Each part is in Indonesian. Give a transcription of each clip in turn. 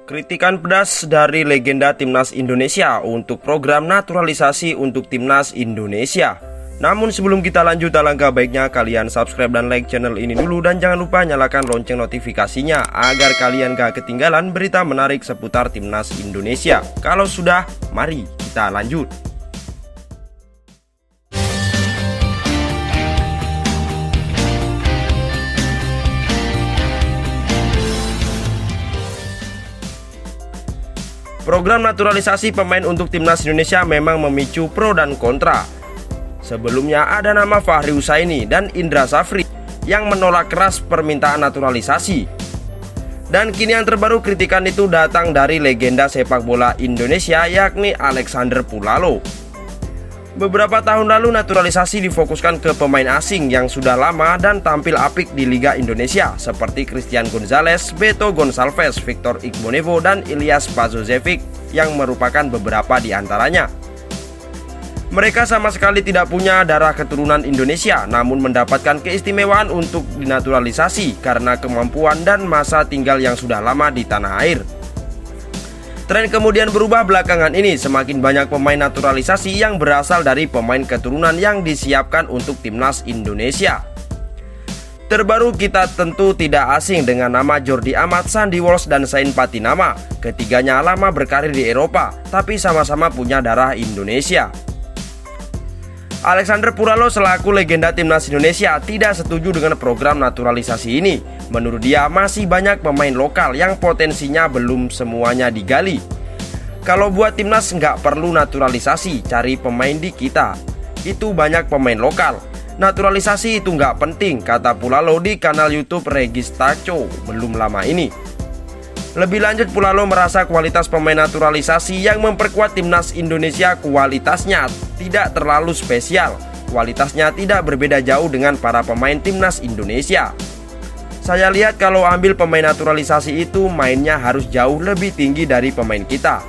Kritikan pedas dari legenda Timnas Indonesia untuk program naturalisasi untuk Timnas Indonesia. Namun sebelum kita lanjut, alangkah baiknya kalian subscribe dan like channel ini dulu. Dan jangan lupa nyalakan lonceng notifikasinya agar kalian gak ketinggalan berita menarik seputar Timnas Indonesia. Kalau sudah, mari kita lanjut. Program naturalisasi pemain untuk Timnas Indonesia memang memicu pro dan kontra. Sebelumnya ada nama Fahri Husaini dan Indra Safri yang menolak keras permintaan naturalisasi. Dan kini yang terbaru, kritikan itu datang dari legenda sepak bola Indonesia yakni Alexander Pulalo. Beberapa tahun lalu naturalisasi difokuskan ke pemain asing yang sudah lama dan tampil apik di Liga Indonesia seperti Christian Gonzalez, Beto Gonçalves, Victor Igbónevo, dan Ilyas Pazojevic yang merupakan beberapa di antaranya. Mereka sama sekali tidak punya darah keturunan Indonesia, namun mendapatkan keistimewaan untuk dinaturalisasi karena kemampuan dan masa tinggal yang sudah lama di tanah air. Tren kemudian berubah belakangan ini, semakin banyak pemain naturalisasi yang berasal dari pemain keturunan yang disiapkan untuk Timnas Indonesia. Terbaru, kita tentu tidak asing dengan nama Jordi Amat, Sandy Walsh, dan Zain Patinama. Ketiganya lama berkarir di Eropa, tapi sama-sama punya darah Indonesia. Alexander Pulalo selaku legenda Timnas Indonesia tidak setuju dengan program naturalisasi ini. Menurut dia masih banyak pemain lokal yang potensinya belum semuanya digali. Kalau buat Timnas nggak perlu naturalisasi, cari pemain di kita. Itu banyak pemain lokal. Naturalisasi itu nggak penting, kata Pulalo di kanal YouTube Registacho belum lama ini. Lebih lanjut, Pulalo merasa kualitas pemain naturalisasi yang memperkuat Timnas Indonesia kualitasnya tidak terlalu spesial. Kualitasnya tidak berbeda jauh dengan para pemain Timnas Indonesia. Saya lihat kalau ambil pemain naturalisasi itu mainnya harus jauh lebih tinggi dari pemain kita.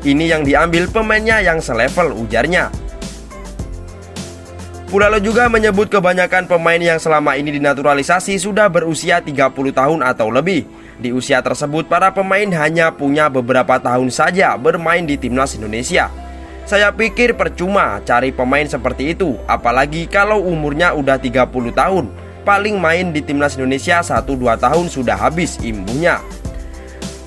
Ini yang diambil pemainnya yang selevel, ujarnya. Pulalo juga menyebut kebanyakan pemain yang selama ini dinaturalisasi sudah berusia 30 tahun atau lebih. Di usia tersebut para pemain hanya punya beberapa tahun saja bermain di Timnas Indonesia. Saya pikir percuma cari pemain seperti itu, apalagi kalau umurnya udah 30 tahun. Paling main di Timnas Indonesia 1-2 tahun sudah habis, imbuhnya.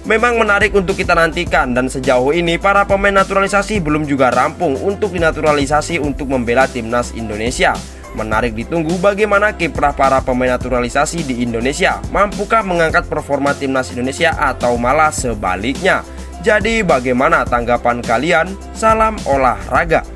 Memang menarik untuk kita nantikan, dan sejauh ini para pemain naturalisasi belum juga rampung untuk dinaturalisasi untuk membela Timnas Indonesia. Menarik ditunggu bagaimana kiprah para pemain naturalisasi di Indonesia. Mampukah mengangkat performa Timnas Indonesia atau malah sebaliknya? Jadi bagaimana tanggapan kalian? Salam olahraga.